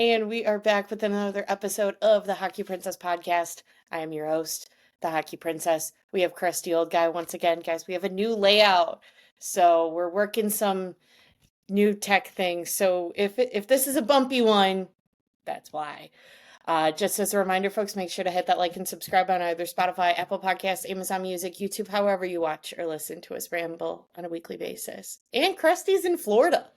And we are back with another episode of the Hockey Princess podcast. I am your host, the Hockey Princess. We have Crusty Old Guy once again, guys. We have a new layout. So we're working some new tech things. So if this is a bumpy one, that's why. Just as a reminder, folks, make sure to hit that like and subscribe on either Spotify, Apple Podcasts, Amazon Music, YouTube, however you watch or listen to us ramble on a weekly basis. And Krusty's in Florida.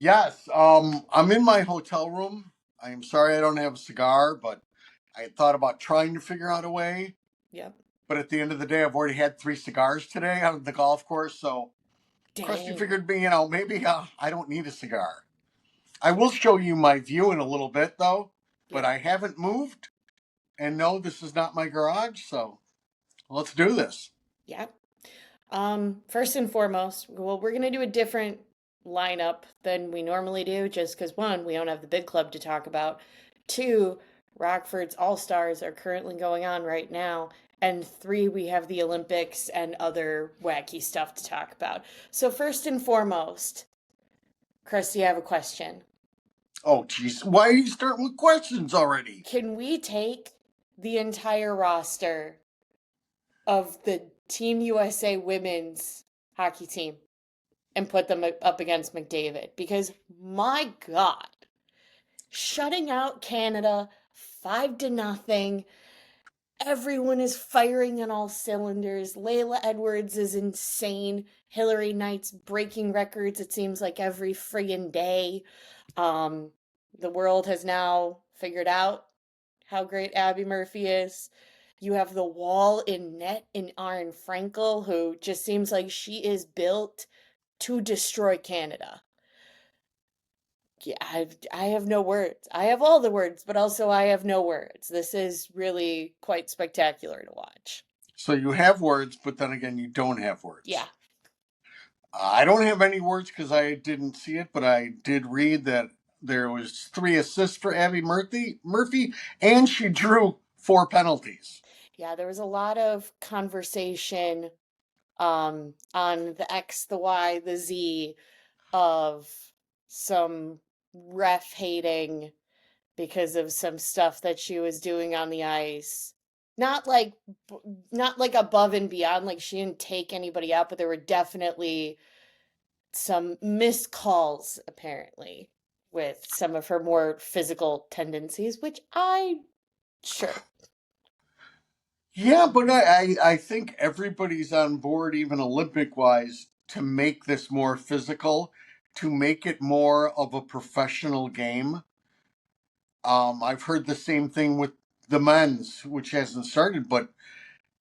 Yes, I'm in my hotel room. I am sorry I don't have a cigar, but I had thought about trying to figure out a way. Yep. But at the end of the day, I've already had 3 cigars today on the golf course. So Krusty Dang. figured me, maybe I don't need a cigar. I will show you my view in a little bit, though. But Yep. I haven't moved, and no, this is not my garage. So let's do this. Yep. First and foremost, well, we're gonna do a different lineup than we normally do, just because one, we don't have the big club to talk about. Two, Rockford's All-Stars are currently going on right now. And three, we have the Olympics and other wacky stuff to talk about. So first and foremost, Christy, I have a question. Oh, geez. Why are you starting with questions already? Can we take the entire roster of the Team USA women's hockey team and put them up against McDavid? Because my God, shutting out Canada 5-0. Everyone is firing on all cylinders. Layla Edwards is insane. Hillary Knight's breaking records, it seems like every friggin' day. The world has now figured out how great Abby Murphy is. You have the wall in net in Aaron Frankel, who just seems like she is built to destroy Canada. Yeah, I have no words. I have all the words, but also I have no words. This is really quite spectacular to watch. So you have words, but then again, you don't have Yeah. words. I don't have any words because I didn't see it, but I did read that there was 3 assists for Abby Murphy, and she drew 4 penalties. Yeah, there was a lot of conversation on the X, the Y, the Z of some ref hating because of some stuff that she was doing on the ice. Not like not like above and beyond, like she didn't take anybody out, but there were definitely some missed calls apparently with some of her more physical tendencies, which I sure. Yeah, but I think everybody's on board, even Olympic wise, to make this more physical, to make it more of a professional game. I've heard the same thing with the men's, which hasn't started, but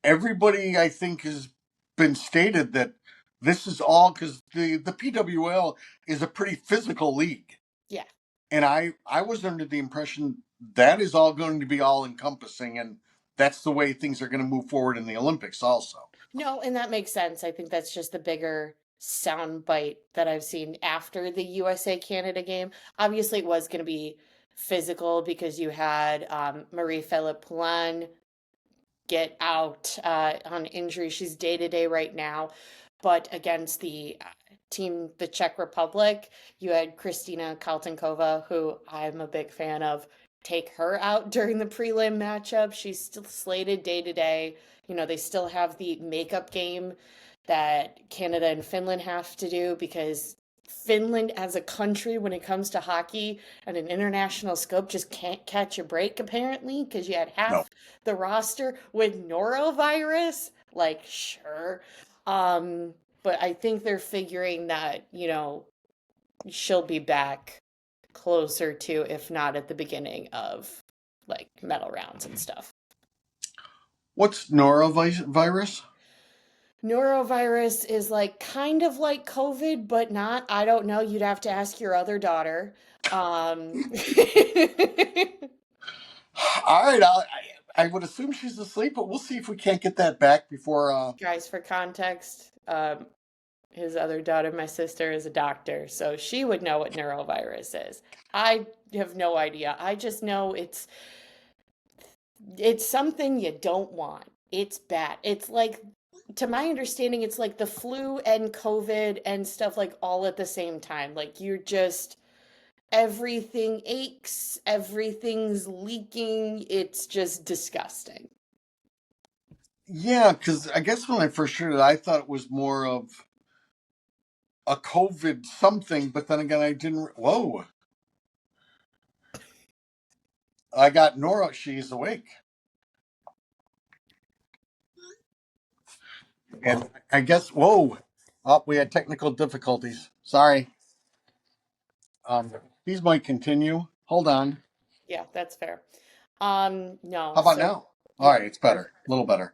everybody I think has been stated that this is all because the PWL is a pretty physical league, Yeah. and I was under the impression that is all going to be all encompassing, and that's the way things are going to move forward in the Olympics also. No, and that makes sense. I think that's just the bigger sound bite that I've seen after the USA Canada game. Obviously, it was going to be physical because you had Marie-Philippe Poulin get out on injury. She's day to day right now. But against the team, the Czech Republic, you had Kristina Kaltenkova, who I'm a big fan of, take her out during the prelim matchup. She's still slated day to day. You know, they still have the makeup game that Canada and Finland have to do because Finland as a country, when it comes to hockey at an international scope, just can't catch a break, apparently, because you had No. half the roster with norovirus. Like, sure. Um, but I think they're figuring that, she'll be back closer to, if not at the beginning of like medal rounds and stuff. What's norovirus? Norovirus is like kind of like COVID, but not. I don't know. You'd have to ask your other daughter. All right, I would assume she's asleep, but we'll see if we can't get that back before. Guys, for context, his other daughter, my sister, is a doctor, so she would know what neurovirus is. I have no idea. I just know it's something you don't want. It's bad. It's like, to my understanding, it's like the flu and COVID and stuff like all at the same time. Like you're just everything aches, everything's leaking. It's just disgusting. Yeah, because I guess when I first heard it, I thought it was more of a COVID something, but then again, I didn't. Whoa, I got Nora. She's awake, and I guess. Whoa, oh, we had technical difficulties. Sorry. These might continue. Hold on. Yeah, that's fair. No, How about so now? All yeah, right, it's better. A little better.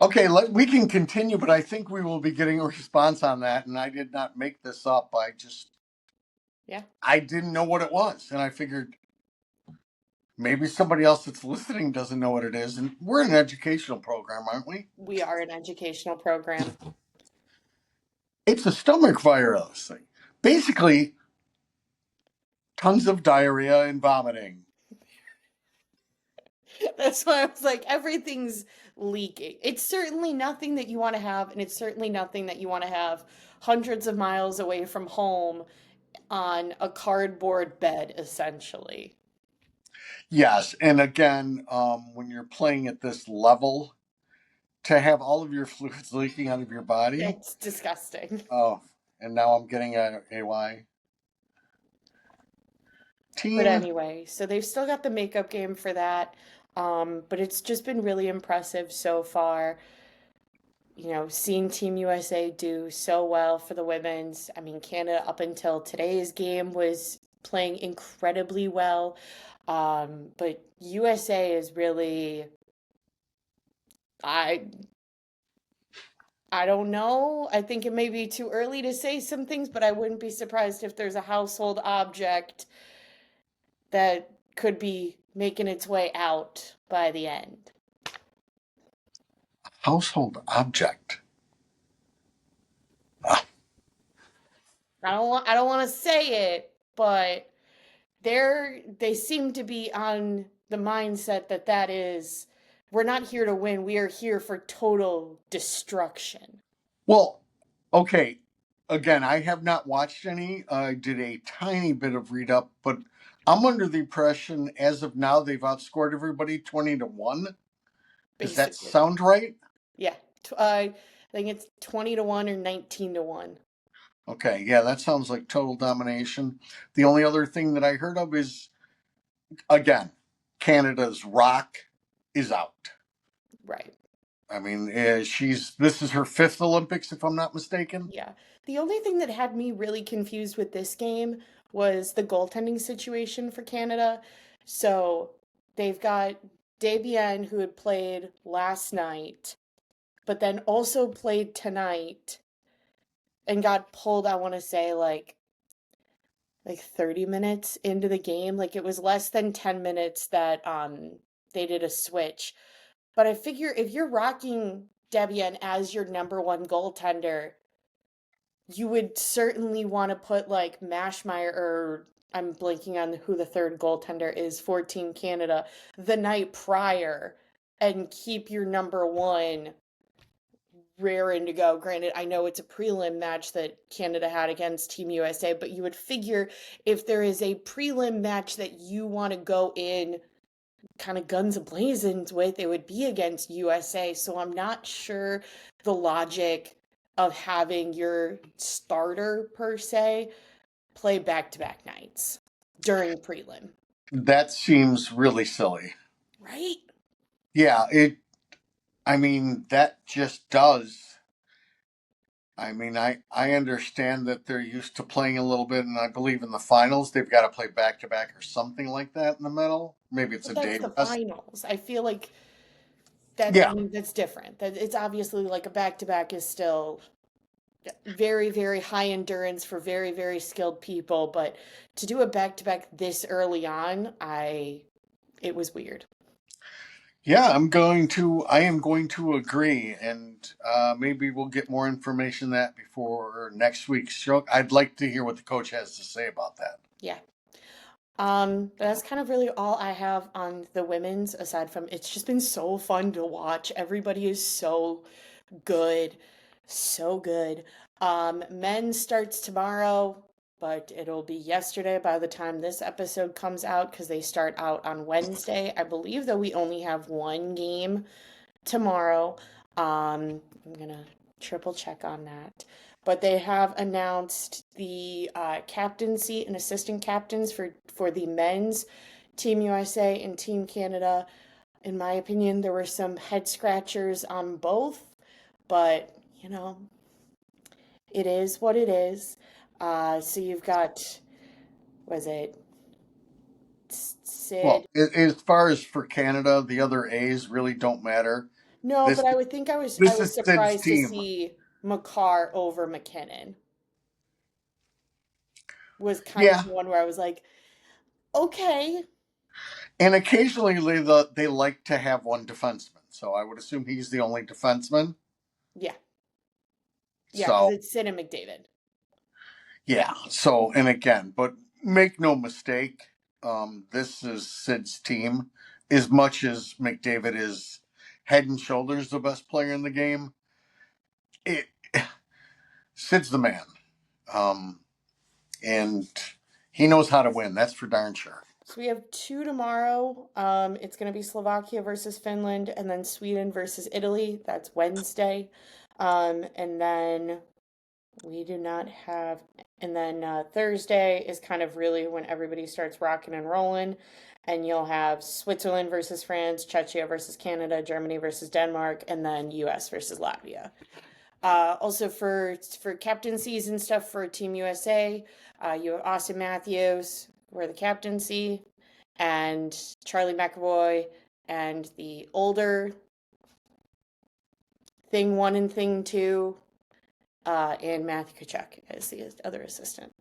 Okay, we can continue, but I think we will be getting a response on that. And I did not make this up. yeah, I didn't know what it was, and I figured maybe somebody else that's listening doesn't know what it is. And we're an educational program, aren't we? we are an educational program. It's a stomach virus. Basically, tons of diarrhea and vomiting. That's why I was like, everything's leaking. It's certainly nothing that you want to have, and it's certainly nothing that you want to have hundreds of miles away from home on a cardboard bed, essentially. Yes, and again, when you're playing at this level, to have all of your fluids leaking out of your body. It's disgusting. Oh, and now I'm getting a AY But team. anyway, so they've still got the makeup game for that. But it's just been really impressive so far. Seeing Team USA do so well for the women's. I mean, Canada up until today's game was playing incredibly well. But USA is really, I I don't know. I think it may be too early to say some things, but I wouldn't be surprised if there's a household object that could be making its way out by the end. Household object. Ah, I don't want to say it, but they seem to be on the mindset that is we're not here to win, we are here for total destruction. well, okay. Again, I have not watched any. I did a tiny bit of read up, but I'm under the impression as of now they've outscored everybody 20-1. Does that Basically. sound right? Yeah. I think it's 20 to 1 or 19 to 1. Okay, yeah, that sounds like total domination. The only other thing that I heard of is, again, Canada's Rock is out. Right. I mean, this is her fifth Olympics, if I'm not mistaken. Yeah. The only thing that had me really confused with this game was the goaltending situation for Canada. So they've got Debian, who had played last night, but then also played tonight and got pulled, I want to say, like 30 minutes into the game. Like it was less than 10 minutes that they did a switch. But I figure if you're rocking Debian as your number one goaltender, you would certainly want to put like Mashmeyer, or I'm blanking on who the third goaltender is for Team Canada, the night prior, and keep your number one raring to go. Granted, I know it's a prelim match that Canada had against Team USA, but you would figure if there is a prelim match that you want to go in kind of guns a-blazing with, it would be against USA. So I'm not sure the logic of having your starter per se play back-to-back nights during prelim, That seems really silly. right? Yeah, I mean, that just does. I mean, I understand that they're used to playing a little bit, and I believe in the finals they've got to play back to back or something like that in the middle. Maybe it's But a that's day the rest. finals. I feel like that, I Yeah, mean, that's different. That it's obviously like a back-to-back is still very, very high endurance for very, very skilled people, but to do a back-to-back this early on, it was weird. yeah, I am going to agree, and maybe we'll get more information on that before next week's show. I'd like to hear what the coach has to say about that. Yeah. But that's kind of really all I have on the women's, aside from it's just been so fun to watch. Everybody is so good. So good. Men starts tomorrow. but it'll be yesterday by the time this episode comes out because they start out on Wednesday. I believe that we only have one game tomorrow. I'm gonna triple check on that. But they have announced the captaincy and assistant captains for the men's Team USA and Team Canada. In my opinion, there were some head scratchers on both, but it is what it is. So you've got, was it Well, Sid? as far as for Canada, the other A's really don't matter. No, but This I would think I this was is Sid's surprised to team. see McCarr over McKinnon. Was kind of Yeah, the one where I was like, okay, and occasionally they like to have one defenseman. So I would assume he's the only defenseman. yeah, yeah, because So it's Sid and McDavid. yeah. So and again, but make no mistake, this is Sid's team. As much as McDavid is head and shoulders the best player in the game, it Sid's the man. Um, and he knows how to win. That's for darn sure. So we have two tomorrow. It's going to be Slovakia versus Finland, and then Sweden versus Italy. That's Wednesday. And then we do not have, and then Thursday is kind of really when everybody starts rocking and rolling. And you'll have Switzerland versus France, Czechia versus Canada, Germany versus Denmark, and then US versus Latvia. Also for captaincies and stuff for Team USA, you have Austin Matthews for the captaincy, and Charlie McAvoy, and the older Thing One and Thing Two, and Matthew Kachuk as the other assistant.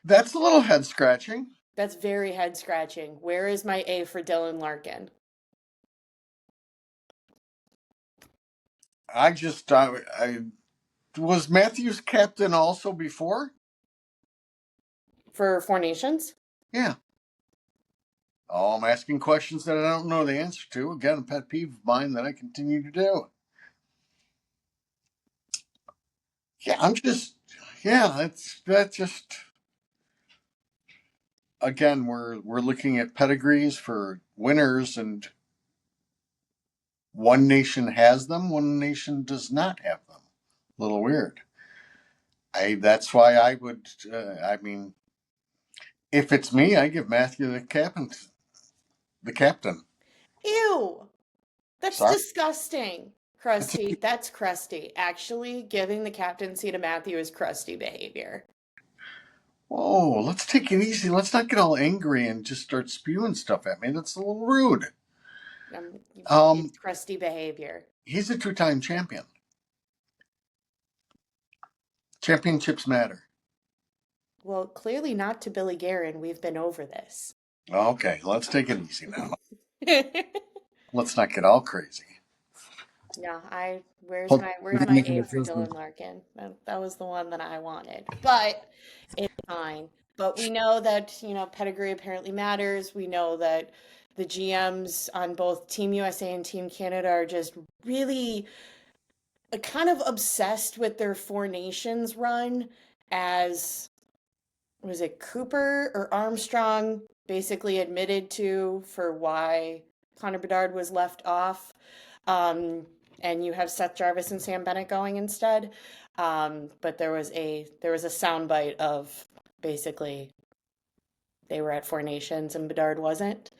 That's a little head scratching. That's very head scratching. Where is my A for Dylan Larkin? I was Matthews captain also before. For Four Nations? Yeah. Oh, I'm asking questions that I don't know the answer to. Again, a pet peeve of mine that I continue to do. Yeah, yeah, that just again we're looking at pedigrees for winners, and one nation has them, one nation does not have them. A little weird. I That's why I would. I mean, if it's me, I give Matthew the captain. The captain. Ew! That's Sorry. disgusting. Crusty. That's crusty. Actually, giving the captaincy to Matthew is crusty behavior. Whoa, let's take it easy. Let's not get all angry and just start spewing stuff at me. That's a little rude. Um, Um, it's crusty behavior. he's a two-time champion. Championships matter. Well, clearly not to Billy Guerin. We've been over this. Okay, let's take it easy now. No, Let's not get all crazy. where's Hold my A for Dylan Larkin? That was the one that I wanted. But it's fine. But we know that, pedigree apparently matters. We know that the GMs on both Team USA and Team Canada are just really kind of obsessed with their Four Nations run, as was it Cooper or Armstrong basically admitted to for why Connor Bedard was left off. Um, and you have Seth Jarvis and Sam Bennett going instead. But there was a soundbite of basically they were at Four Nations and Bedard wasn't.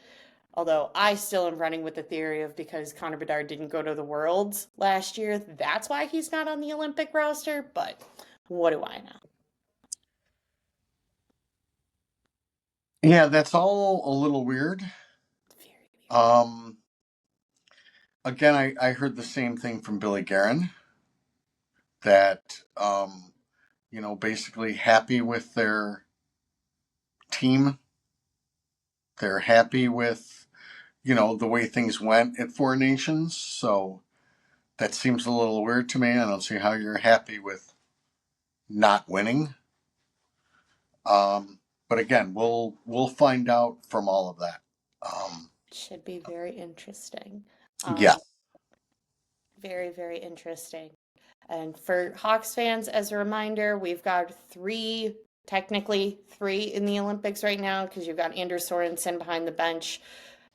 Although I still am running with the theory of because Connor Bedard didn't go to the Worlds last year, that's why he's not on the Olympic roster. But what do I know? Yeah, that's all a little weird. Very weird. Um, again, I heard the same thing from Billy Guerin that basically happy with their team. They're happy with the way things went at Four Nations. So that seems a little weird to me. I don't see how you're happy with not winning. But again, we'll find out from all of that. Should be very interesting. Yeah. Very, very interesting. And for Hawks fans, as a reminder, we've got technically three in the Olympics right now, because you've got Anders Sorensen behind the bench,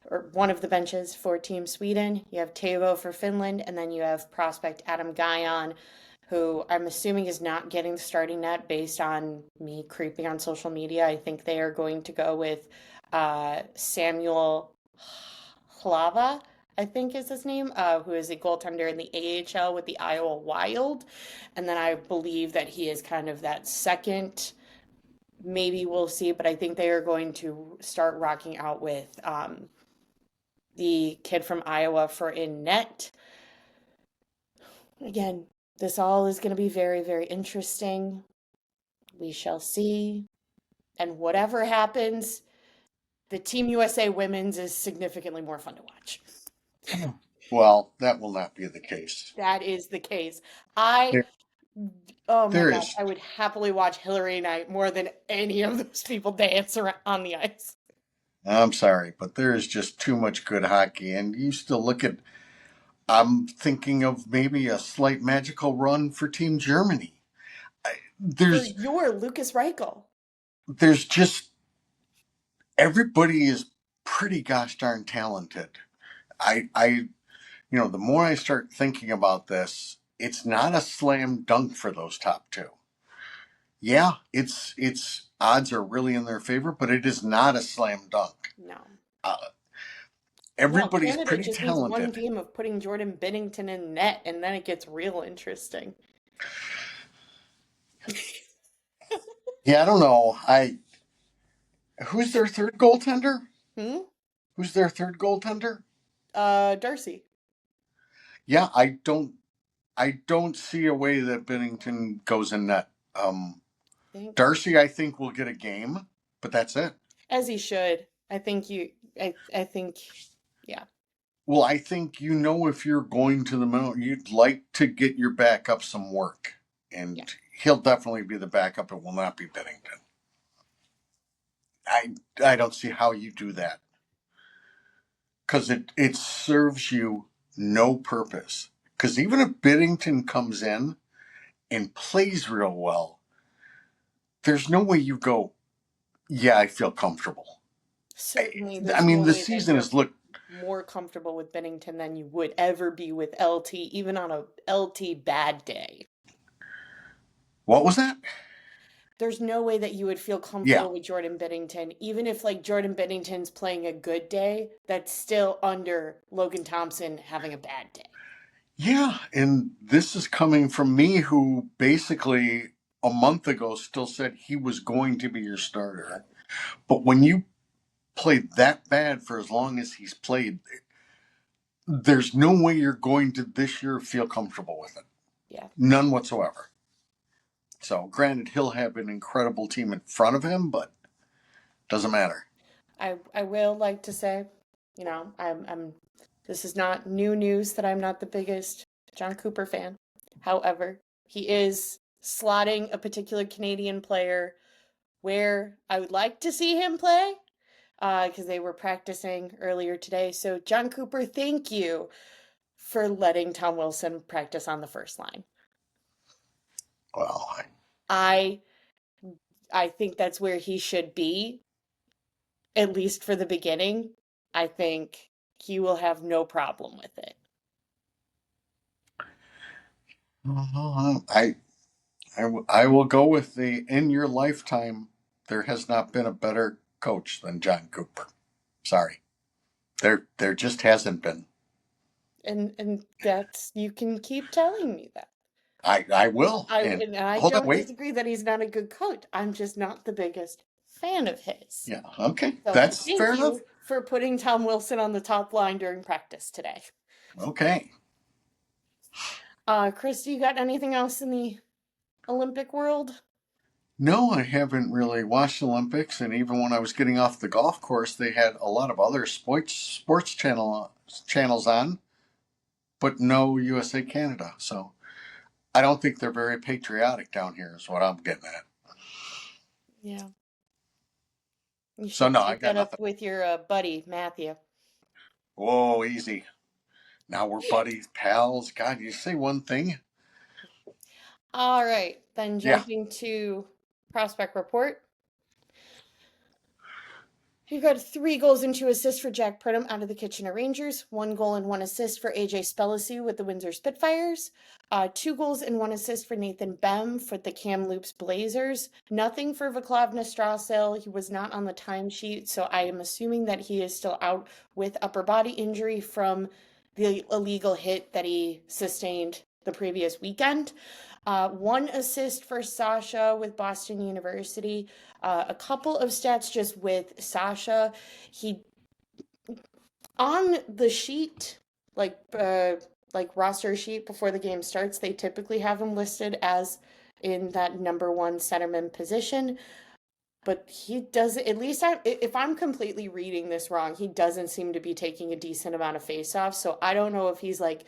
or one of the benches for Team Sweden. You have Teuvo for Finland, and then you have prospect Adam Guyon, who I'm assuming is not getting the starting net based on me creeping on social media. I think they are going to go with Samuel Hlava, I think is his name, who is a goaltender in the AHL with the Iowa Wild. And then I believe that he is kind of that second. Maybe we'll see, but I think they are going to start rocking out with the kid from Iowa for in net. Again, this all is going to be very, very interesting. We shall see. And whatever happens, the Team USA women's is significantly more fun to watch. Well, that will not be the case. That is the case. I, There, oh my there gosh, is. I would happily watch Hillary Knight more than any of those people dance around on the ice. I'm sorry, but there is just too much good hockey. And you still look at, I'm thinking of maybe a slight magical run for Team Germany. For There's, your Lucas Reichel. there's just, everybody is pretty gosh darn talented. I, the more I start thinking about this, it's not a slam dunk for those top two. Yeah, it's odds are really in their favor, but it is not a slam dunk. No. Uh, No, everybody's Canada pretty just needs one talented. game of putting Jordan Binnington in net, and then it gets real interesting. Yeah, I don't know. Who's their third goaltender? Hmm? Who's their third goaltender? Darcy. Yeah, I don't see a way that Bennington goes in net. Think Darcy, I think will get a game, but that's it. as he should. I think yeah. Well, I think if you're going to the mountain, you'd like to get your backup some work, Yeah. and he'll definitely be the backup. It will not be Bennington. I don't see how you do that because it serves you no purpose. Because even if Bennington comes in and plays real well, there's no way you go, yeah, I feel comfortable. I, Certainly I there's mean, no the way that season you're has looked. more comfortable with Bennington than you would ever be with LT, even on a LT bad day. What was that? There's no way that you would feel Yeah, comfortable with Jordan Bennington, even if like Jordan Bennington's playing a good day, that's still under Logan Thompson having a bad day. yeah, and this is coming from me, who basically a month ago still said he was going to be your starter. Yep. But when you played that bad for as long as he's played, there's no way you're going to this year feel comfortable with it. Yeah. None whatsoever. So, granted, he'll have an incredible team in front of him, but doesn't matter. I will like to say, I'm this is not new news that I'm not the biggest John Cooper fan. However, he is slotting a particular Canadian player where I would like to see him play, because they were practicing earlier today. So, John Cooper, thank you for letting Tom Wilson practice on the first line. Well, I I think that's where he should be, at least for the beginning. I think he will have no problem with it. I, I will go with the in your lifetime, there has not been a better coach than John Cooper. Sorry. There just hasn't been. And that's you can keep telling me that. I will. And And I hold on, don't wait. disagree that he's not a good coach. I'm just not the biggest fan of his. Yeah, okay. So That's fair thank enough. you for putting Tom Wilson on the top line during practice today. Okay. Chris, do you got anything else in the Olympic world? No, I haven't really watched the Olympics, and even when I was getting off the golf course, they had a lot of other channels on, but no USA Canada. So I don't think they're very patriotic down here, is what I'm getting at. Yeah. You So should no, I take got that up nothing. with your buddy, Matthew. Whoa, easy. Now we're buddies, pals. God, you say one thing. All right, then Yeah. jumping to prospect report. You've got 3 goals and 2 assists for Jack Pridham out of the Kitchener Rangers, 1 goal and 1 assist for AJ Spellacy with the Windsor Spitfires, 2 goals and 1 assist for Nathan Bem for the Kamloops Blazers. Nothing for Vaclav Nastrasil. He was not on the timesheet, so I am assuming that he is still out with upper body injury from the illegal hit that he sustained the previous weekend. 1 assist for Sasha with Boston University. A couple of stats just with Sasha. He on the sheet, like roster sheet before the game starts, they typically have him listed as in that number one centerman position. But he does, at least if I'm completely reading this wrong, he doesn't seem to be taking a decent amount of faceoffs. So I don't know if he's like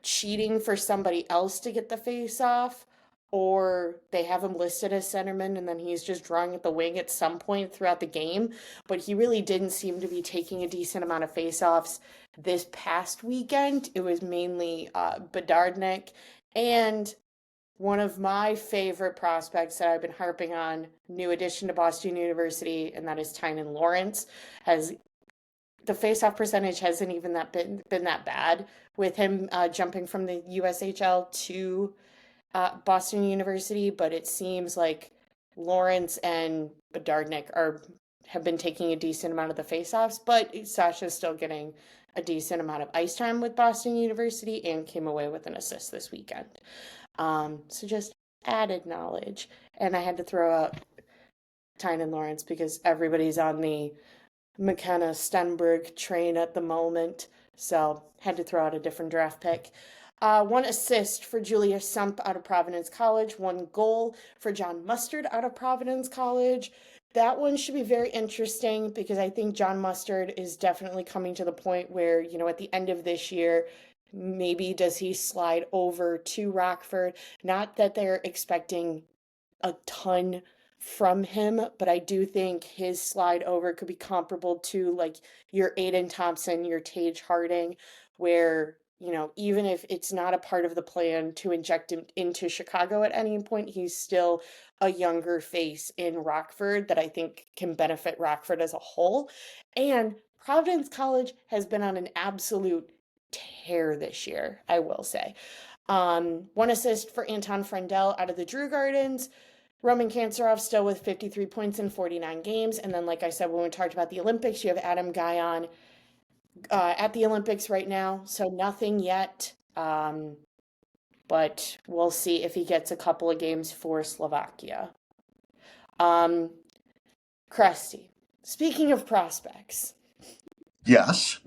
cheating for somebody else to get the face off, or they have him listed as centerman and then he's just drawing at the wing at some point throughout the game. But he really didn't seem to be taking a decent amount of face offs this past weekend. It was mainly Bedardnik and one of my favorite prospects that I've been harping on, new addition to Boston University, and that is Tynan Lawrence, has the faceoff percentage hasn't even been that bad with him jumping from the USHL to Boston University, but it seems like Lawrence and Bedardnik are have been taking a decent amount of the faceoffs, but Sasha's still getting a decent amount of ice time with Boston University and came away with an assist this weekend. So just added knowledge, and I had to throw out Tynan Lawrence because everybody's on the McKenna Stenberg train at the moment, so had to throw out a different draft pick. 1 assist for Julia Sump out of Providence College, 1 goal for John Mustard out of Providence College. That one should be very interesting because I think John Mustard is definitely coming to the point where, at the end of this year, maybe does he slide over to Rockford? Not that they're expecting a ton from him, but I do think his slide over could be comparable to like your Aiden Thompson, your Tage Harding, where, even if it's not a part of the plan to inject him into Chicago at any point, he's still a younger face in Rockford that I think can benefit Rockford as a whole. And Providence College has been on an absolute tear this year, I will say. 1 assist for Anton Frendel out of the Drew Gardens. Roman Kanserov still with 53 points in 49 games. And then, like I said, when we talked about the Olympics, you have Adam Guyon at the Olympics right now. So nothing yet. But we'll see if he gets a couple of games for Slovakia. Um, Krusty, speaking of prospects, Yes.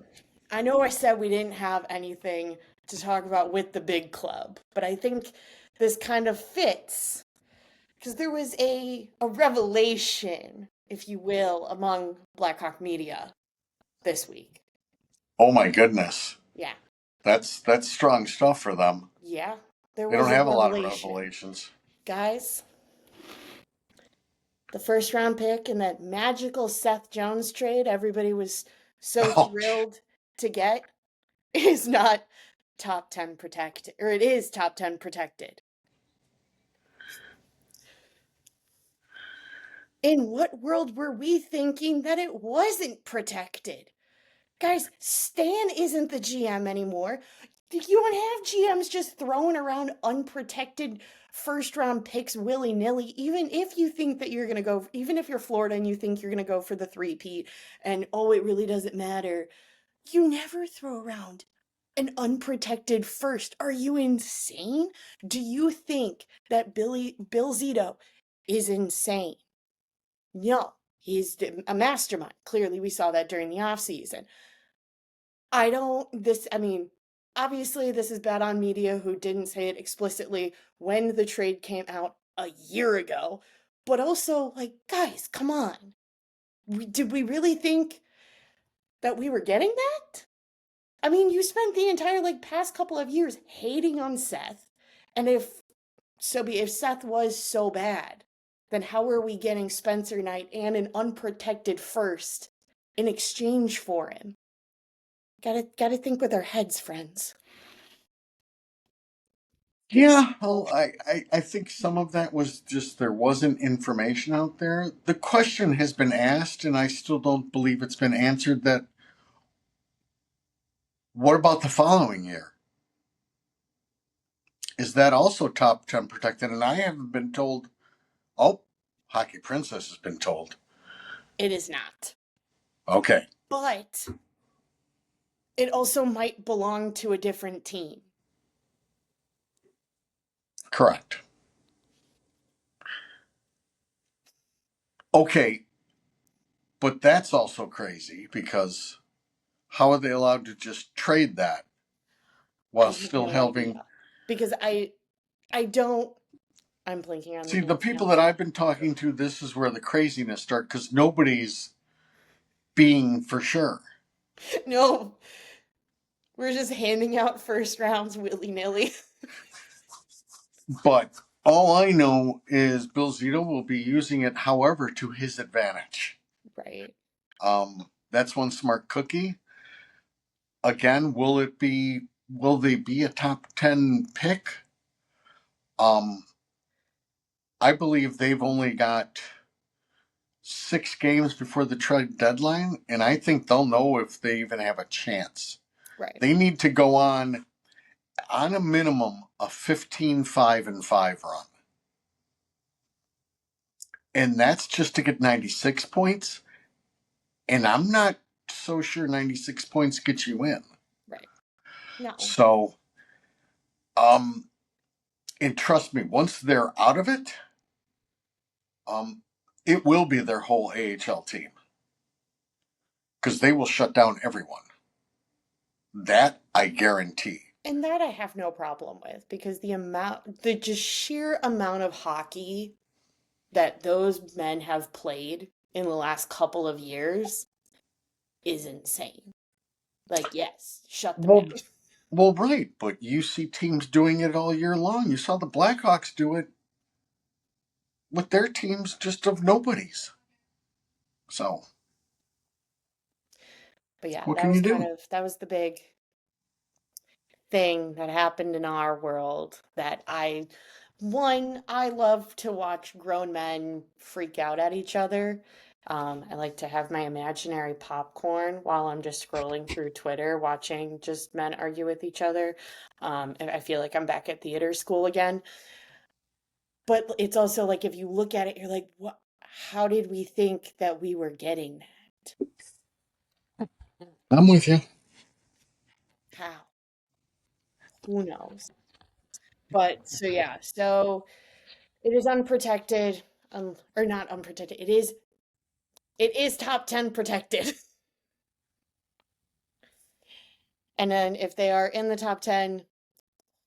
I know I said we didn't have anything to talk about with the big club, but I think this kind of fits because there was a revelation, if you will, among Blackhawk media this week. Oh my goodness. Yeah, That's strong stuff for them. yeah, there They don't was a have a lot of revelation. revelations. Guys, the first round pick in that magical Seth Jones trade everybody was so Oh, thrilled to get is not top 10 protected, or it is top 10 protected. In what world were we thinking that it wasn't protected? Guys, Stan isn't the GM anymore. You don't have GMs just throwing around unprotected first round picks willy nilly, even if you think that you're going to go, even if you're Florida and you think you're going to go for the three-peat, and oh, it really doesn't matter. You never throw around an unprotected first. Are you insane? Do you think that Bill Zito is insane? No, he's a mastermind. Clearly, we saw that during the offseason. I mean, obviously, this is bad on media who didn't say it explicitly when the trade came out a year ago. But also, like, guys, come on. Did we really think that we were getting that? I mean, you spent the entire, like, past couple of years hating on Seth. And if Seth was so bad, then how are we getting Spencer Knight and an unprotected first in exchange for him? Gotta think with our heads, friends. Yeah, well, I think some of that was just there wasn't information out there. The question has been asked, and I still don't believe it's been answered that what about the following year? Is that also top 10 protected? And I haven't been told. Oh, Hockey Princess has been told. It is not. Okay, But it also might belong to a different team. correct. Okay, but that's also crazy because how are they allowed to just trade that I while have still no having. idea. Because I don't I'm blinking on the See, the ins and people outs that of I've been talking to, this is where the craziness starts because nobody's being for sure. it. No, we're just handing out first rounds willy-nilly. But all I know is Bill Zito will be using it, however, to his advantage. Right. That's one smart cookie. Again, will it be? Will they be a top 10 pick? Um, I believe they've only got 6 games before the trade deadline, and I think they'll know if they even have a chance. Right. They need to go on a minimum a 15-5-5 run. And that's just to get 96 points. And I'm not so sure 96 points get you in. Right. No. So, um, and trust me, once they're out of it, um, it will be their whole AHL team because they will shut down everyone. That I guarantee. And that I have no problem with because the just sheer amount of hockey that those men have played in the last couple of years is insane. Like, yes, shut them Well, down. well, right, but you see teams doing it all year long. You saw the Blackhawks do it with their teams just of nobodies. So, But yeah, what can you do? that was the big thing that happened in our world that I love to watch grown men freak out at each other. I like to have my imaginary popcorn while I'm just scrolling through Twitter, watching just men argue with each other. And I feel like I'm back at theater school again. But it's also like if you look at it, you're like, what? How did we think that we were getting that? I'm with you. How? Who knows? But so yeah, so it is unprotected, or not unprotected. It is top 10 protected. And then if they are in the top 10,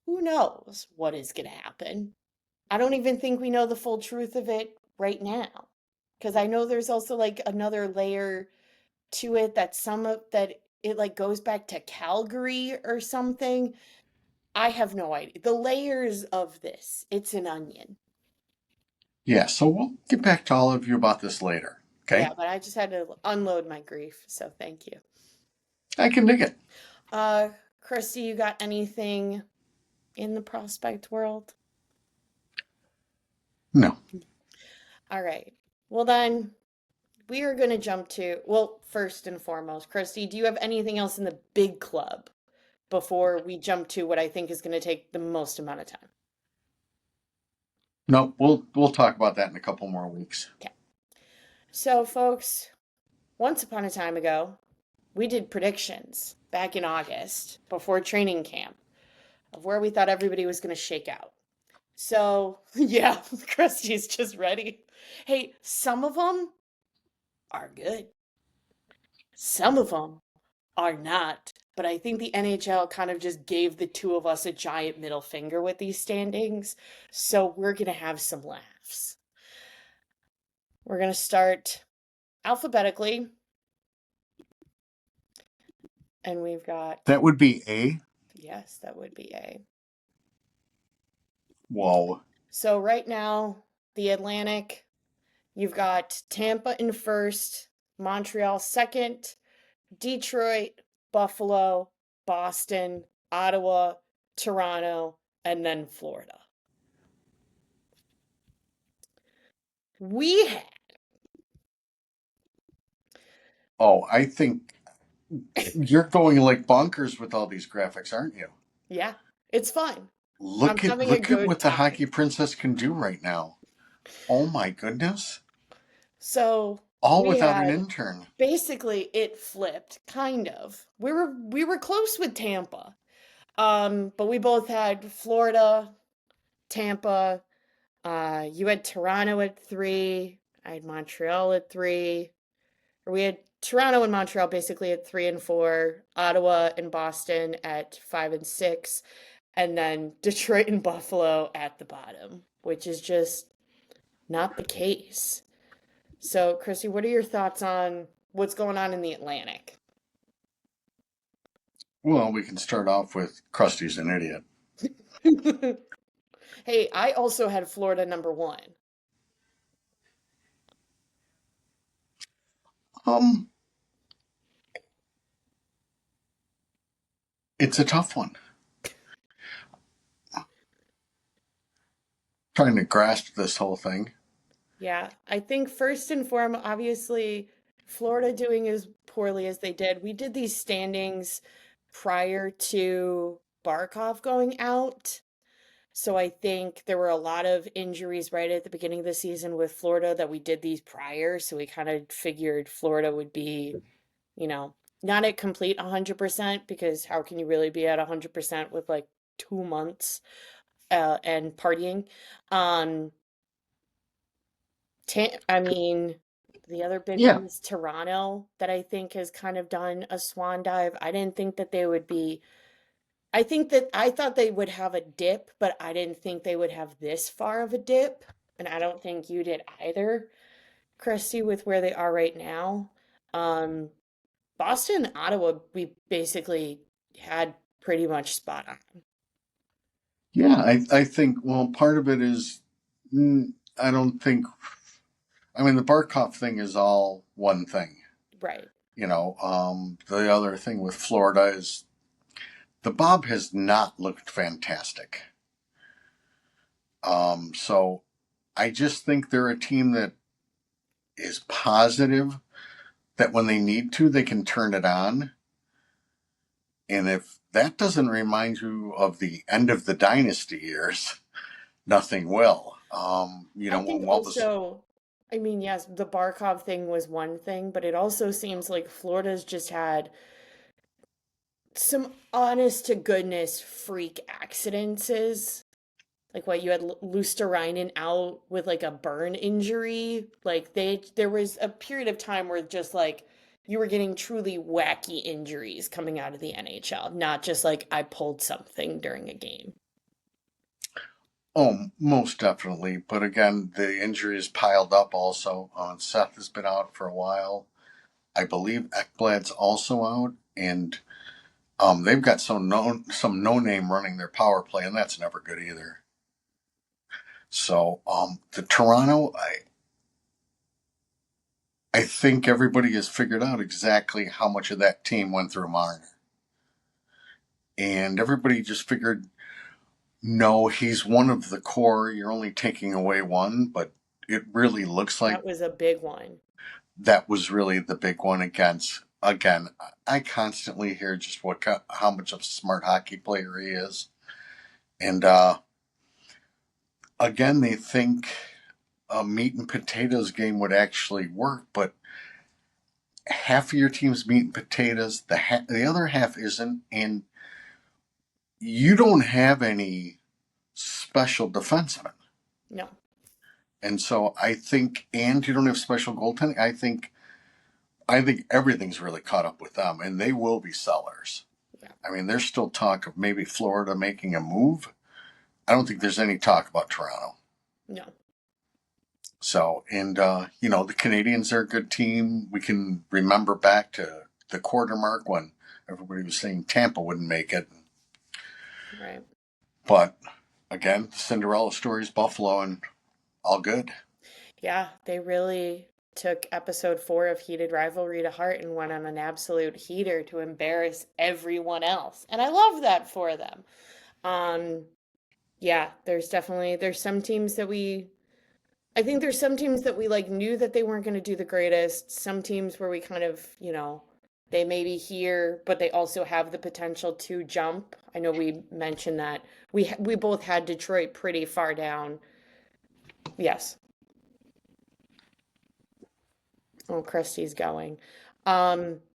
who knows what is going to happen? I don't even think we know the full truth of it right now. Because I know there's also like another layer to it that some of that it like goes back to Calgary or something. I have no idea. The layers of this, it's an onion. Yeah, so we'll get back to all of you about this later. Yeah, Okay? but I just had to unload my grief, so thank you. I can dig it. Uh, Christy, you got anything in the prospect world? No. All right. Well, then we are going to jump to, well, first and foremost, Christy, do you have anything else in the big club before we jump to what I think is going to take the most amount of time? No, we'll talk about that in a couple more weeks. Okay. So, folks, once upon a time ago, we did predictions back in August before training camp of where we thought everybody was going to shake out. So, yeah, Christy's just ready. Hey, some of them are good. Some of them are not. But I think the NHL kind of just gave the two of us a giant middle finger with these standings. So we're going to have some laughs. We're going to start alphabetically. And we've got, That would be A. yes, that would be A. Whoa. So right now, the Atlantic, you've got Tampa in first, Montreal second, Detroit, Buffalo, Boston, Ottawa, Toronto, and then Florida. We had, Oh, I think you're going like bonkers with all these graphics, aren't you? yeah, it's fun. I'm Look at having a look at good what the time. hockey princess can do right now. Oh my goodness. So All we without an had intern. basically it flipped, kind of. We were close with Tampa. But we both had Florida, Tampa, you had Toronto at 3, I had Montreal at 3, or we had Toronto and Montreal basically at 3 and 4, Ottawa and Boston at 5 and 6, and then Detroit and Buffalo at the bottom, which is just not the case. So, Chrissy, what are your thoughts on what's going on in the Atlantic? Well, we can start off with Krusty's an idiot. Hey, I also had Florida number 1. Um, it's a tough one. Trying to grasp this whole thing. Yeah, I think first and foremost, obviously, Florida doing as poorly as they did. We did these standings prior to Barkov going out. So I think there were a lot of injuries right at the beginning of the season with Florida that we did these prior. So we kind of figured Florida would be, you know, not at complete 100% because how can you really be at 100% with like 2 months and partying? Um, I mean, the other big Yeah. one is Toronto that I think has kind of done a swan dive. I didn't think that they would be, I think that I thought they would have a dip, but I didn't think they would have this far of a dip. And I don't think you did either, Christy, with where they are right now. Um, Boston, Ottawa, we basically had pretty much spot on. Yeah, I think, well, part of it is, I don't think, I mean, the Barkov thing is all one thing. Right. The other thing with Florida is the Bob has not looked fantastic. So I just think they're a team that is positive that when they need to, they can turn it on. And if that doesn't remind you of the end of the dynasty years, nothing will. I think When what was, also, I mean, yes, the Barkov thing was one thing, but it also seems like Florida's just had some honest to goodness freak accidents. Like what you had Luosterainen out with like a burn injury. Like there was a period of time where just like you were getting truly wacky injuries coming out of the NHL, not just like I pulled something during a game. oh, most definitely. But again, the injuries piled up also. Seth has been out for a while. I believe Ekblad's also out. And they've got some no name running their power play, and that's never good either. So the Toronto, I think everybody has figured out exactly how much of that team went through Marner, and everybody just figured, no, he's one of the core. You're only taking away one, but it really looks like That was a big one. that was really the big one against. Again, I constantly hear just how much of a smart hockey player he is, and again, they think a meat and potatoes game would actually work, but half of your team's meat and potatoes, the other half isn't, and you don't have any special defensemen. No. And so I think, and you don't have special goaltending. I think everything's really caught up with them, and they will be sellers. Yeah. I mean, there's still talk of maybe Florida making a move. I don't think there's any talk about Toronto. No. So, and the Canadians are a good team. We can remember back to the quarter mark when everybody was saying Tampa wouldn't make it, Right. but again, Cinderella stories, Buffalo, and all good. Yeah, they really took episode 4 of Heated Rivalry to heart and went on an absolute heater to embarrass everyone else. And I love that for them. Um, Yeah, there's some teams that I think there's some teams that we like knew that they weren't going to do the greatest. Some teams where we kind of, they may be here, but they also have the potential to jump. I know we mentioned that we both had Detroit pretty far down. Yes. Oh, Krusty's going.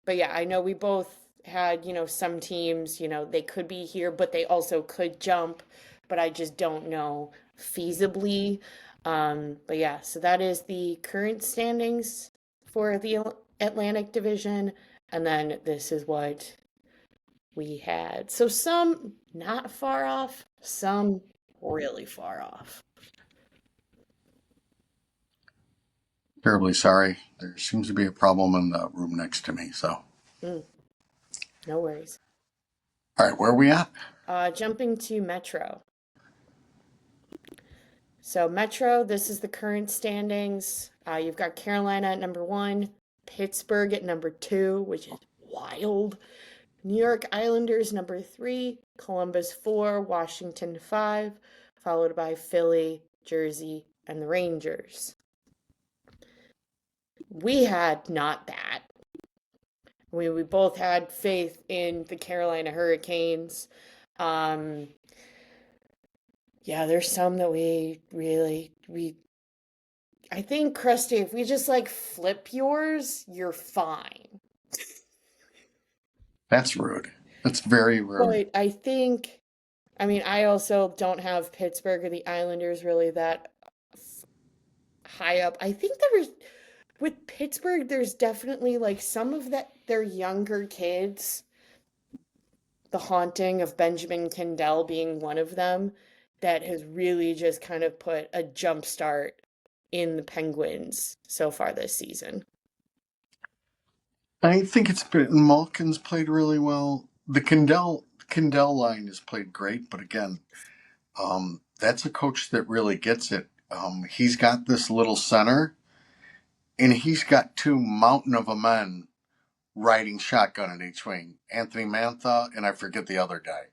But yeah, I know we both had, some teams, they could be here, but they also could jump, but I just don't know feasibly. But yeah, so that is the current standings for the Atlantic Division, and then this is what we had. So some not far off, some really far off. Terribly sorry. There seems to be a problem in the room next to me. So, Mm, no worries. all right, where are we at? Jumping to Metro. So Metro, this is the current standings. You've got Carolina at number one, Pittsburgh at number two, which is wild. New York Islanders number three, Columbus four, Washington five, followed by Philly, Jersey, and the Rangers. We had not that. We both had faith in the Carolina Hurricanes. Um, yeah, there's some that we I think, Krusty, if we just like flip yours, you're fine. That's rude. That's very rude. But I think, I mean, I also don't have Pittsburgh or the Islanders really that high up. I think with Pittsburgh, there's definitely like some of that, their younger kids, the haunting of Benjamin Kendall being one of them, that has really just kind of put a jump start in the Penguins so far this season. I think it's been Malkin's played really well. The Kendall line has played great, but again, that's a coach that really gets it. He's got this little center, and he's got two mountain of a men riding shotgun at each wing. Anthony Mantha, and I forget the other guy.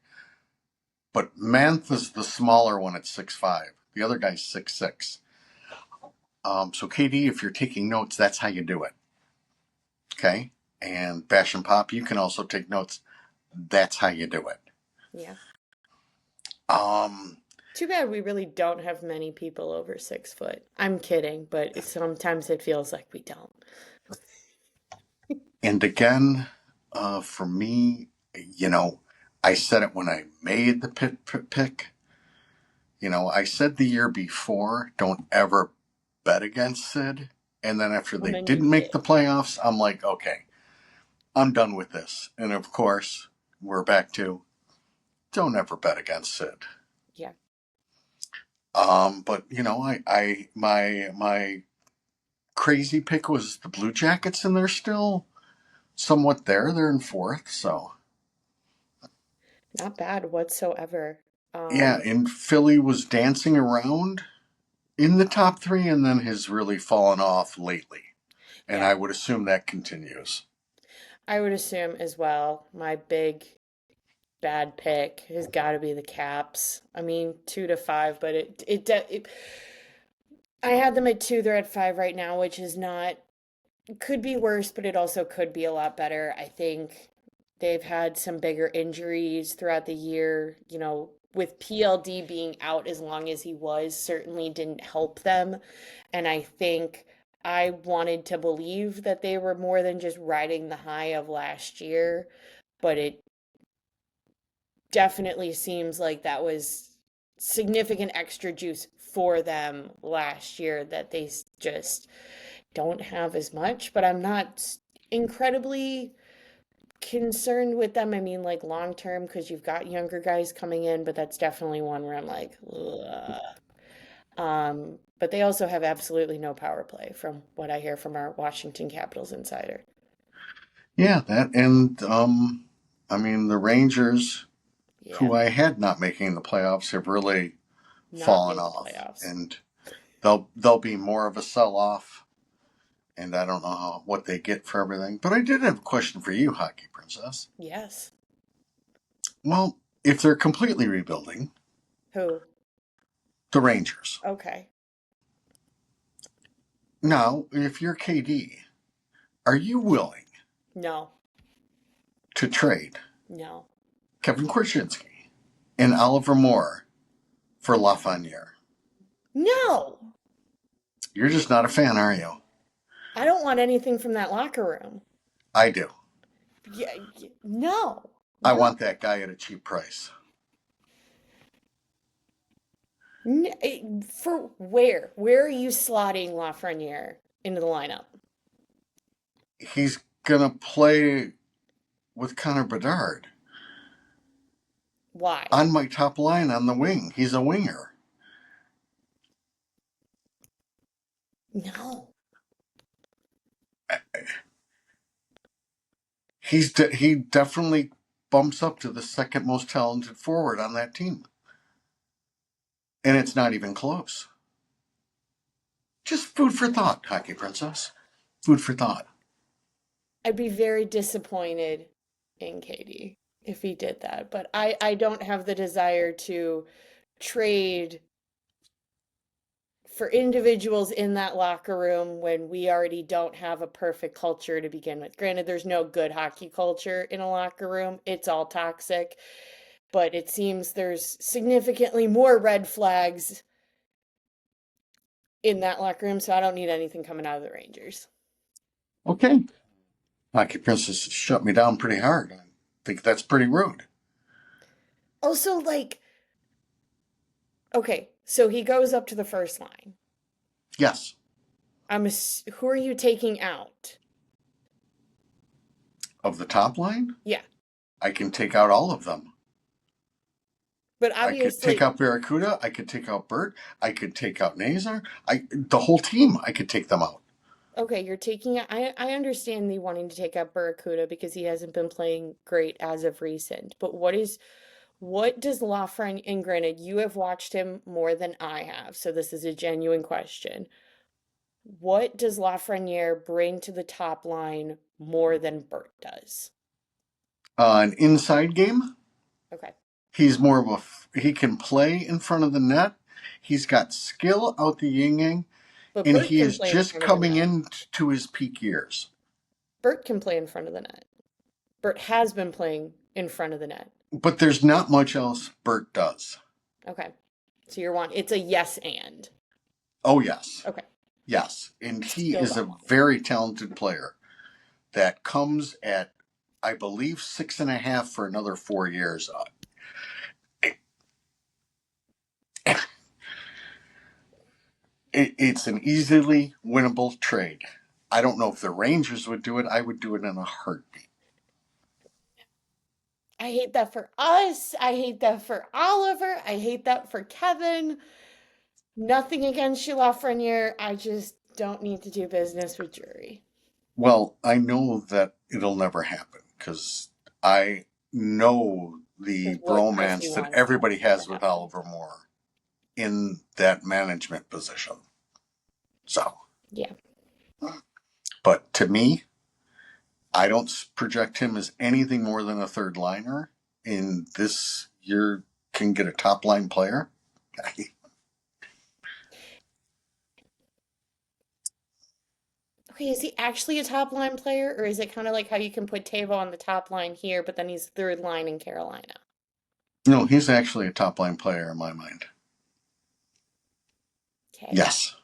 But Mantha's the smaller one at 6'5". The other guy's 6'6". So KD, if you're taking notes, that's how you do it. Okay? And Bash and Pop, you can also take notes. That's how you do it. Yeah. Um, Too bad we really don't have many people over 6 foot. I'm kidding, but sometimes it feels like we don't. and again, for me, you know, I said it when I made the pick. I said the year before, don't ever bet against Sid. And then after And they then you didn't make the did. playoffs, I'm like, okay, I'm done with this. And of course, we're back to don't ever bet against Sid. Yeah. But my crazy pick was the Blue Jackets, and they're still somewhat there. They're in fourth, so Not bad whatsoever. yeah. And Philly was dancing around in the top three, and then has really fallen off lately. And Yeah, I would assume that continues. I would assume as well. My big bad pick has got to be the Caps. I mean, 2 to 5, but I had them at two. They're at five right now, which is not could be worse, but it also could be a lot better. I think they've had some bigger injuries throughout the year. With PLD being out as long as he was, certainly didn't help them. And I think I wanted to believe that they were more than just riding the high of last year, but it definitely seems like that was significant extra juice for them last year that they just don't have as much, but I'm not incredibly concerned with them. I mean, like long term, because you've got younger guys coming in, but that's definitely one where I'm like, ugh. But they also have absolutely no power play from what I hear from our Washington Capitals insider. Yeah, that and I mean the Rangers, Yeah, who I had not making the playoffs, have really not fallen made the off, playoffs. and they'll be more of a sell off. And I don't know what they get for everything. But I did have a question for you, Hockey Princess. Yes. Well, if they're completely rebuilding, Who? The Rangers. Okay. Now, if you're KD, are you willing No. to trade No. Kevin Korchinski and Oliver Moore for Lafreniere? No. You're just not a fan, are you? I don't want anything from that locker room. I do. Yeah, no. I No. want that guy at a cheap price. For where? Where are you slotting Lafreniere into the lineup? He's going to play with Connor Bedard Why? on my top line on the wing. He's a winger. No. He definitely bumps up to the second most talented forward on that team. And it's not even close. Just food for thought, Hockey Princess. Food for thought. I'd be very disappointed in Katie if he did that, but I don't have the desire to trade for individuals in that locker room when we already don't have a perfect culture to begin with. Granted, there's no good hockey culture in a locker room, it's all toxic, but it seems there's significantly more red flags in that locker room, so I don't need anything coming out of the Rangers. Okay. Hockey Princess shut me down pretty hard. I think that's pretty rude. Also, like, okay, so he goes up to the first line. Yes. Who are you taking out? Of the top line, Yeah, I can take out all of them. but I could take obviously, out Barracuda. I could take out Bert. I could take out Nazar. The whole team. I could take them out. okay, you're taking. I understand the wanting to take out Barracuda because he hasn't been playing great as of recent. But what does Lafreniere? And granted, you have watched him more than I have, so this is a genuine question. What does Lafreniere bring to the top line more than Bert does? An inside game. Okay, He's more of he can play in front of the net. He's got skill out the yin yang, but and Bert he can is play in just front of the coming net. into his peak years. Bert can play in front of the net. Bert has been playing in front of the net. But there's not much else Bert does. Okay. So it's a yes and. Oh, yes. Okay. Yes. And he Still is don't a want very talented player that comes at, I believe, 6.5 for another 4 years. It's an easily winnable trade. I don't know if the Rangers would do it. I would do it in a heartbeat. I hate that for us. I hate that for Oliver. I hate that for Kevin. Nothing against you, Lafreniere. I just don't need to do business with Jury. Well, I know that it'll never happen because I know the Because what Christy bromance that wants everybody to has with happen. Oliver Moore in that management position. So, Yeah. but to me, I don't project him as anything more than a third liner. In this year, can get a top line player. Okay, is he actually a top line player, or is it kind of like how you can put Tavo on the top line here, but then he's third line in Carolina? No, he's actually a top line player in my mind. Okay. Yes.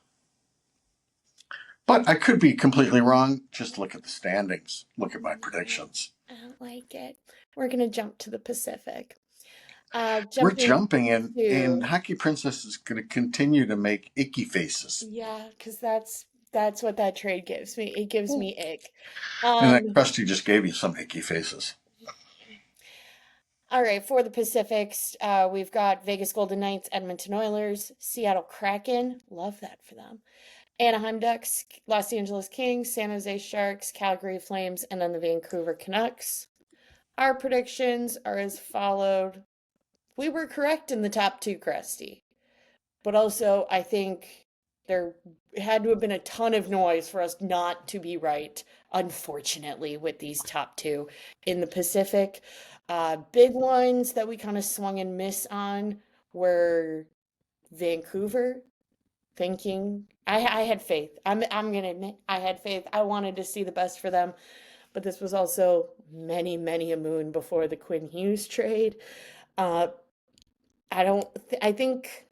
But I could be completely wrong. Just look at the standings. Look at my No, predictions. I don't like it. We're gonna jump to the Pacific. We're Jumping jumping and to Hockey Princess is going to continue to make icky faces. yeah, because that's what that trade gives me. It gives And me ick. that Um, Krusty just gave you some icky faces. all right, for the Pacifics, we've got Vegas Golden Knights, Edmonton Oilers, Seattle Kraken. Love that for them. Anaheim Ducks, Los Angeles Kings, San Jose Sharks, Calgary Flames, and then the Vancouver Canucks. Our predictions are as followed. We were correct in the top two, Krusty. But also, I think there had to have been a ton of noise for us not to be right, unfortunately, with these top two in the Pacific. Big ones that we kind of swung and miss on were Vancouver, thinking I had faith. I'm gonna admit I had faith. I wanted to see the best for them, but this was also many a moon before the Quinn Hughes trade. Uh, I don't. I think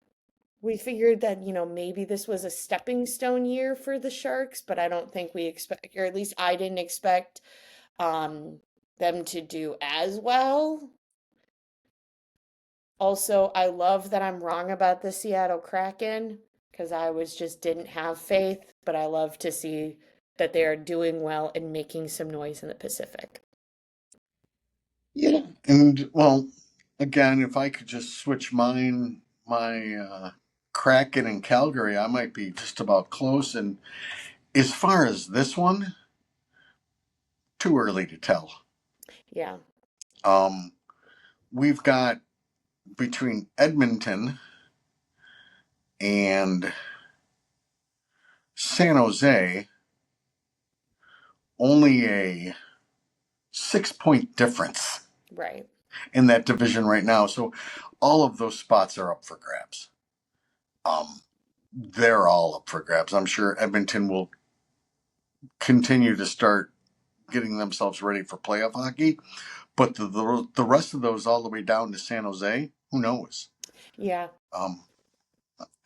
we figured that, maybe this was a stepping stone year for the Sharks, but I don't think we expect, or at least I didn't expect, um, them to do as well. Also, I love that I'm wrong about the Seattle Kraken because I was just didn't have faith, but I love to see that they are doing well and making some noise in the Pacific. Yeah. And well, again, if I could just switch my Kraken and Calgary, I might be just about close. And as far as this one, too early to tell. Yeah, Um, we've got between Edmonton and San Jose only a 6 point difference right. in that division right now. So all of those spots are up for grabs. Um, they're all up for grabs. I'm sure Edmonton will continue to start getting themselves ready for playoff hockey, but the rest of those all the way down to San Jose, who knows? Yeah. Um,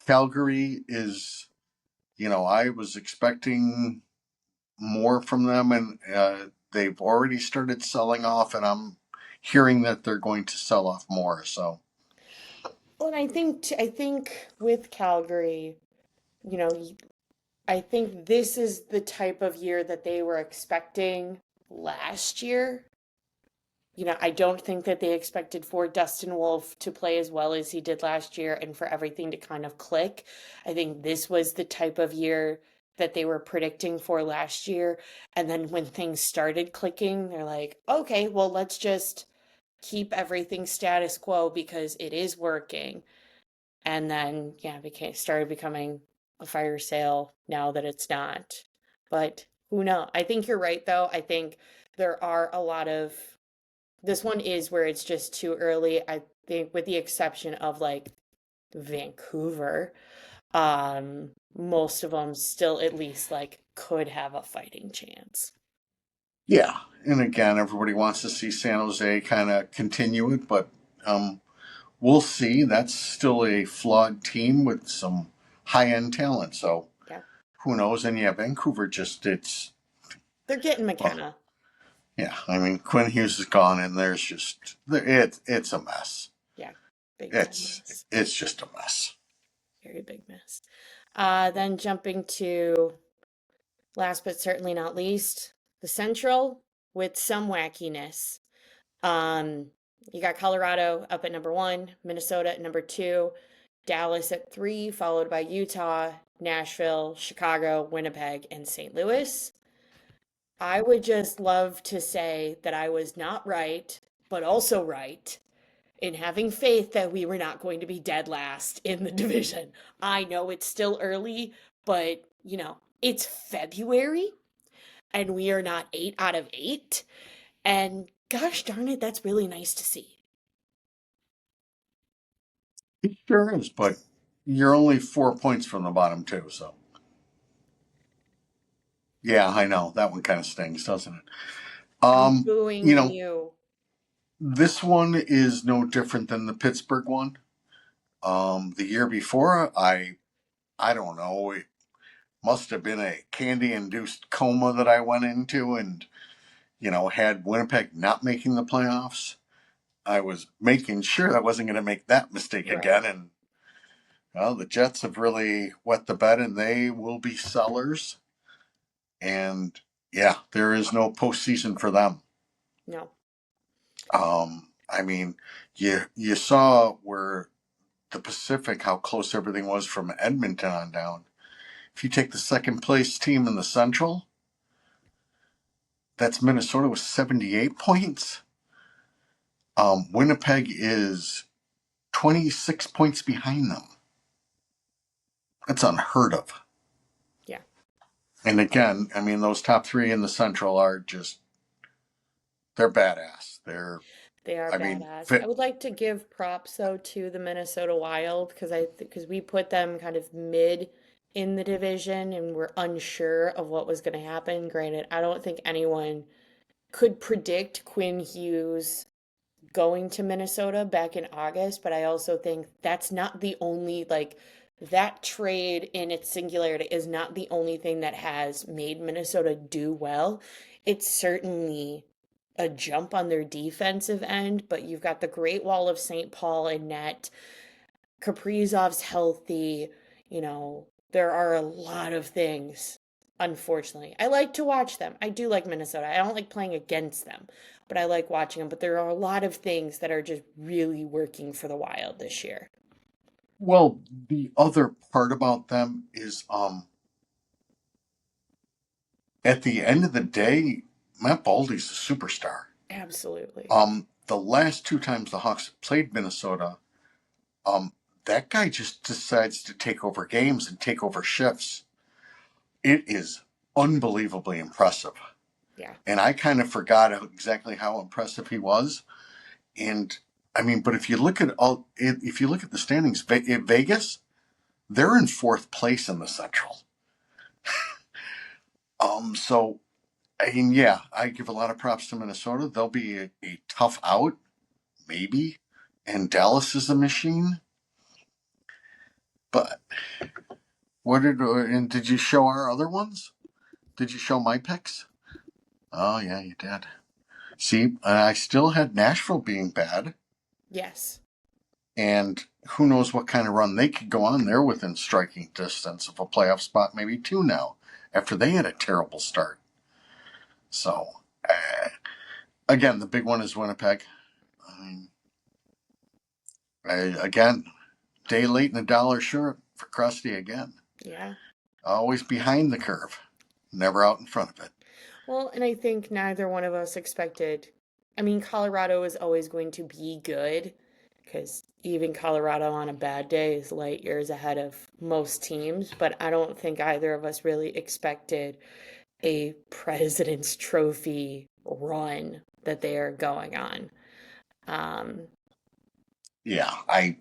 Calgary is, I was expecting more from them, and they've already started selling off, and I'm hearing that they're going to sell off more. So, Well, and I think with Calgary, you know, I think this is the type of year that they were expecting last year. I don't think that they expected for Dustin Wolf to play as well as he did last year and for everything to kind of click. I think this was the type of year that they were predicting for last year. And then when things started clicking, they're like, okay, well, let's just keep everything status quo because it is working. And then, yeah, started becoming a fire sale now that it's not. But who knows? I think you're right, though. I think there are a lot of this one is where it's just too early. I think with the exception of like Vancouver, most of them still at least like could have a fighting chance. yeah. And again, everybody wants to see San Jose kind of continue it, but um, we'll see. That's still a flawed team with some high end talent. So, Yeah. who knows? And yeah, Vancouver it's, They're getting well, McKenna. yeah, I mean, Quinn Hughes is gone, and there's just it's a mess. Yeah. Big time It's mess. it's just a mess. Very big mess. Then jumping to last but certainly not least, the Central with some wackiness. Um, you got Colorado up at number one, Minnesota at number two, Dallas at three, followed by Utah, Nashville, Chicago, Winnipeg, and St. Louis. I would just love to say that I was not right, but also right in having faith that we were not going to be dead last in the division. I know it's still early, but it's February and we are not 8 out of 8. And gosh darn it, that's really nice to see. It sure is, but you're only 4 points from the bottom too. So yeah, I know that one kind of stings, doesn't it? I'm Um, you booing know, you. this one is no different than the Pittsburgh one. The year before, I don't know. It must have been a candy-induced coma that I went into, and had Winnipeg not making the playoffs. I was making sure I wasn't going to make that mistake Right. again, and well, the Jets have really wet the bed, and they will be sellers. And yeah, there is no postseason for them. No. I mean, you saw where the Pacific, how close everything was from Edmonton on down. If you take the second place team in the Central, that's Minnesota with 78 points. Winnipeg is 26 points behind them. That's unheard of. Yeah. And again, I mean, those top three in the Central are just, they're badass. They're They are I mean, badass. I would like to give props though to the Minnesota Wild because we put them kind of mid in the division and we're unsure of what was going to happen. Granted, I don't think anyone could predict Quinn Hughes going to Minnesota back in August, but I also think that's not the only, like, that trade in its singularity is not the only thing that has made Minnesota do well. It's certainly a jump on their defensive end, but you've got the Great Wall of St. Paul in net. Kaprizov's healthy. There are a lot of things, unfortunately. I like to watch them. I do like Minnesota. I don't like playing against them, but I like watching them. But there are a lot of things that are just really working for the Wild this year. well, the other part about them is, at the end of the day, Matt Baldy's a superstar. Absolutely. The last two times the Hawks played Minnesota, um, that guy just decides to take over games and take over shifts. It is unbelievably impressive. Yeah. And I kind of forgot exactly how impressive he was. And I mean, but if you look at the standings, Vegas, they're in fourth place in the Central. So I mean, yeah, I give a lot of props to Minnesota. They'll be a tough out, maybe. And Dallas is a machine. But did you show our other ones? Did you show my picks? Oh yeah, you did. See, I still had Nashville being bad, Yes. and who knows what kind of run they could go on. They're within striking distance of a playoff spot, maybe two now, after they had a terrible start. So, again, the big one is Winnipeg. I mean, again, day late and a dollar short for Krusty again. Yeah. Always behind the curve, never out in front of it. Well, and I think neither one of us expected. I mean, Colorado is always going to be good because even Colorado on a bad day is light years ahead of most teams, but I don't think either of us really expected a President's Trophy run that they are going on. Um, Yeah, I.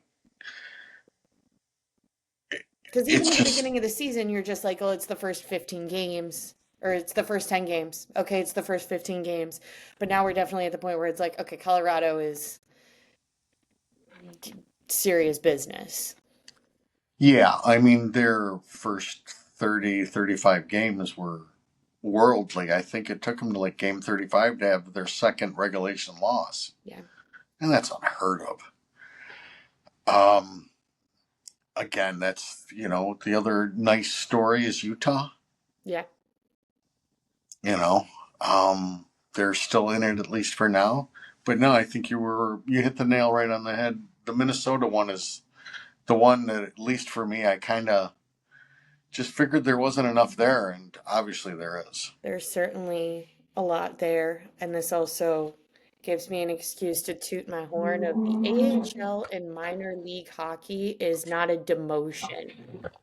because even It's in the just beginning of the season, you're just like, oh, it's the first 15 games, or it's the first 10 games. Okay, it's the first 15 games. But now we're definitely at the point where it's like, okay, Colorado is serious business. yeah. I mean, their first 30, 35 games were worldly. I think it took them to like game 35 to have their second regulation loss, Yeah. and that's unheard of. Um, Again, that's the other nice story is Utah. Yeah. You know, they're still in it at least for now. But no, I think you hit the nail right on the head. The Minnesota one is the one that, at least for me, I kind of just figured there wasn't enough there, and obviously there is. There's certainly a lot there. And this also gives me an excuse to toot my horn of the AHL and minor league hockey is not a demotion.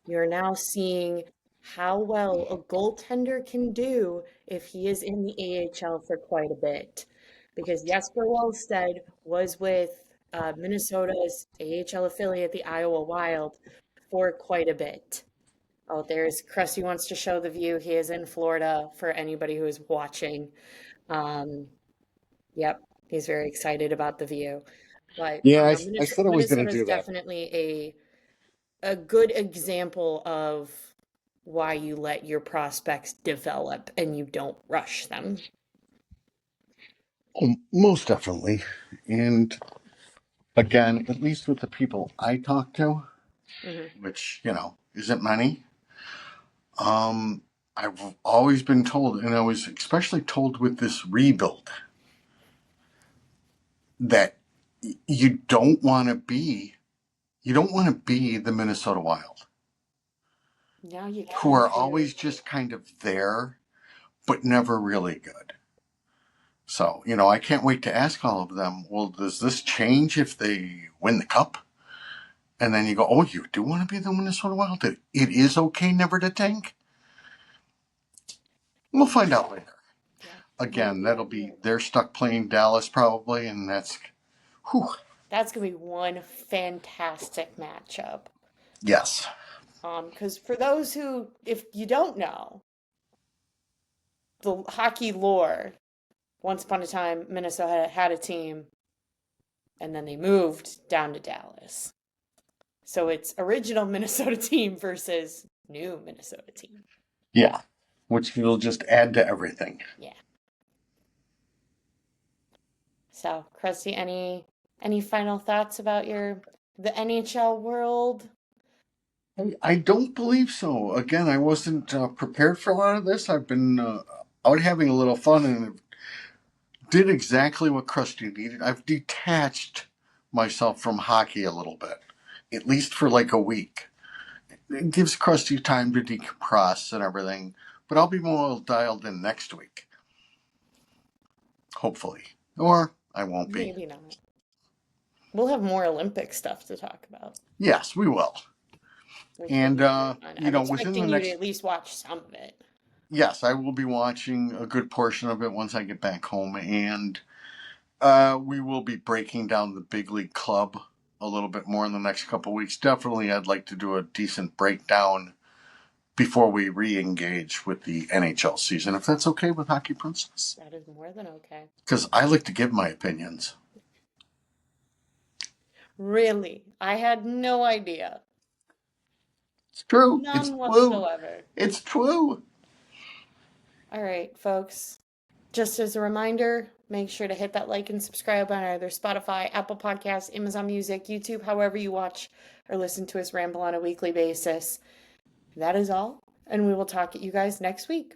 You're now seeing how well a goaltender can do if he is in the AHL for quite a bit. Because Jesper Wallstedt was with Minnesota's AHL affiliate, the Iowa Wild, for quite a bit. Oh, there's Krusty wants to show the view. He is in Florida for anybody who is watching. Um, yep, he's very excited about the view. But Yeah, I said I was going Minnesota to is do that. definitely a good example of why you let your prospects develop and you don't rush them. Oh, most definitely. And again, at least with the people I talk to, Hmm. which, isn't many, I've always been told, and I was especially told with this rebuild, that you don't want to be the Minnesota Wild, Now you who kind are of do. always just kind of there, but never really good. So, I can't wait to ask all of them, well, does this change if they win the cup? And then you go, oh, you do want to be the Minnesota Wild? It is okay never to tank? We'll find out later. Yeah, Again, they're stuck playing Dallas probably, and that's Whew. That's going to be one fantastic matchup. Yes. Because for those who, if you don't know, the hockey lore, once upon a time, Minnesota had a team, and then they moved down to Dallas. So it's original Minnesota team versus new Minnesota team. Yeah. Which will just add to everything. Yeah. So, Krusty, any final thoughts about the NHL world? I don't believe so. Again, I wasn't prepared for a lot of this. I've been out having a little fun and did exactly what Krusty needed. I've detached myself from hockey a little bit, at least for like a week. It gives Krusty time to decompress and everything, but I'll be more dialed in next week, hopefully. Or I won't be. Maybe not. We'll have more Olympic stuff to talk about, Yes, we will. which will And, be really fun. I'm within the expecting you to next, at least watch some of it. yes, I will be watching a good portion of it once I get back home. And we will be breaking down the big league club a little bit more in the next couple of weeks. Definitely, I'd like to do a decent breakdown before we re-engage with the NHL season, if that's okay with Hockey Princess. That is more than okay. Because I like to give my opinions. Really, I had no idea. It's true. It's None true. whatsoever. It's true. All right, folks. Just as a reminder, make sure to hit that like and subscribe on either Spotify, Apple Podcasts, Amazon Music, YouTube, however you watch or listen to us ramble on a weekly basis. That is all, and we will talk at you guys next week.